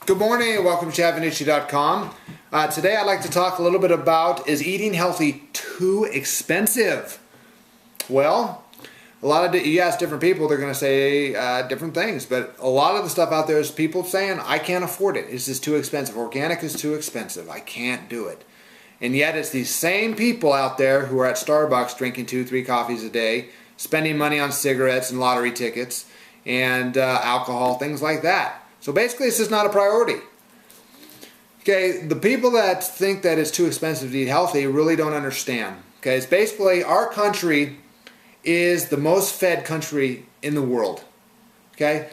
Good morning and welcome to ChadVinnucci.com. Today I'd like to talk a little bit about, is eating healthy too expensive? Well, you ask different people, they're going to say different things, but a lot of the stuff out there is people saying, I can't afford it. This is too expensive. Organic is too expensive. I can't do it. And yet it's these same people out there who are at Starbucks drinking 2-3 coffees a day, spending money on cigarettes and lottery tickets and alcohol, things like that. So basically, this is not a priority. Okay, the people that think that it's too expensive to eat healthy really don't understand. Okay, it's basically our country is the most fed country in the world. Okay,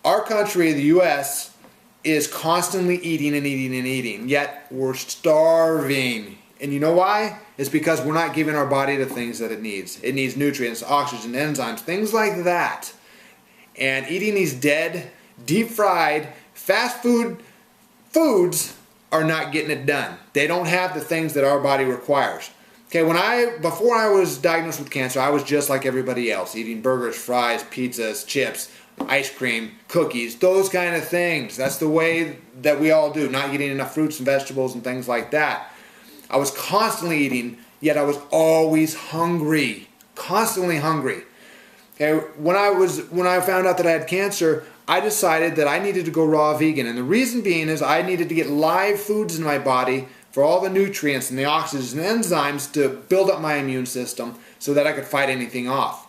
our country, the U.S., is constantly eating and eating and eating, yet we're starving. And you know why? It's because we're not giving our body the things that it needs. It needs nutrients, oxygen, enzymes, things like that. And eating these dead, deep-fried, fast food foods are not getting it done. They don't have the things that our body requires. Okay, before I was diagnosed with cancer, I was just like everybody else, eating burgers, fries, pizzas, chips, ice cream, cookies, those kind of things. That's the way that we all do, not getting enough fruits and vegetables and things like that. I was constantly eating, yet I was always hungry, constantly hungry. Okay, when I found out that I had cancer, I decided that I needed to go raw vegan. And the reason being is I needed to get live foods in my body for all the nutrients and the oxygen and enzymes to build up my immune system so that I could fight anything off.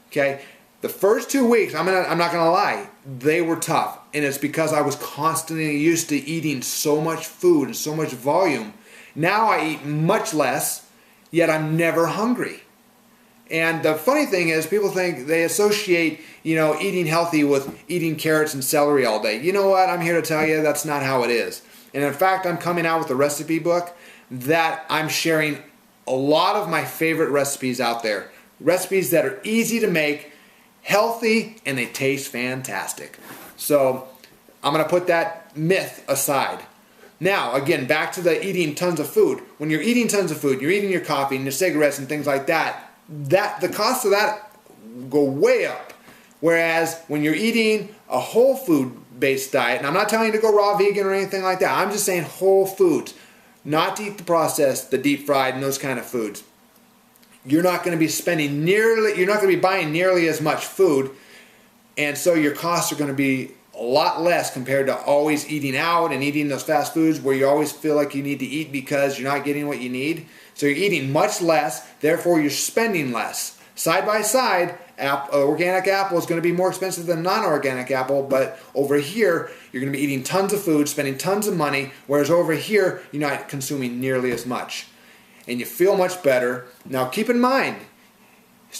Okay, the first 2 weeks, I'm not gonna lie, they were tough. And it's because I was constantly used to eating so much food and so much volume. Now I eat much less, yet I'm never hungry. And the funny thing is, people think they associate, eating healthy with eating carrots and celery all day. You know what? I'm here to tell you that's not how it is. And in fact, I'm coming out with a recipe book that I'm sharing a lot of my favorite recipes out there. Recipes that are easy to make, healthy, and they taste fantastic. So I'm going to put that myth aside. Now, again, back to the eating tons of food. When you're eating tons of food, you're eating your coffee and your cigarettes and things like that, the cost of that go way up. Whereas when you're eating a whole food based diet, and I'm not telling you to go raw vegan or anything like that, I'm just saying whole foods, not to eat the processed, the deep fried and those kind of foods. You're not going to be buying nearly as much food, and so your costs are going to be a lot less compared to always eating out and eating those fast foods where you always feel like you need to eat because you're not getting what you need. So you're eating much less, therefore you're spending less. Side by side, organic apple is going to be more expensive than non-organic apple, but over here you're going to be eating tons of food, spending tons of money, whereas over here you're not consuming nearly as much. And you feel much better. Now keep in mind,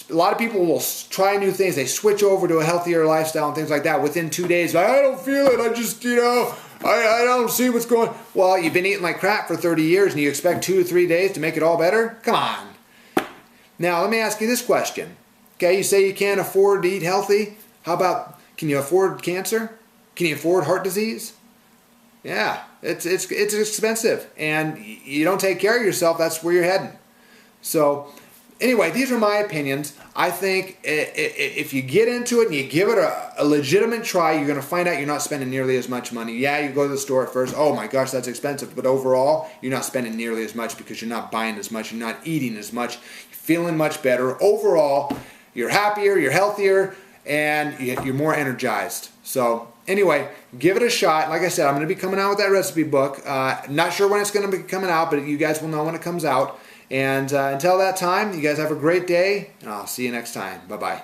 a lot of people will try new things. They switch over to a healthier lifestyle and things like that. Within 2 days, I don't feel it. I just, I don't see what's going on. Well, you've been eating like crap for 30 years and you expect 2 to 3 days to make it all better? Come on. Now, let me ask you this question. Okay, you say you can't afford to eat healthy. How about, can you afford cancer? Can you afford heart disease? Yeah, it's expensive. And you don't take care of yourself, that's where you're heading. So, anyway, these are my opinions. I think if you get into it and you give it a legitimate try, you're going to find out you're not spending nearly as much money. Yeah, you go to the store at first, oh my gosh, that's expensive. But overall, you're not spending nearly as much because you're not buying as much, you're not eating as much, you're feeling much better. Overall, you're happier, you're healthier, and you're more energized. So anyway, give it a shot. Like I said, I'm going to be coming out with that recipe book. Not sure when it's going to be coming out, but you guys will know when it comes out. And until that time, you guys have a great day, and I'll see you next time. Bye-bye.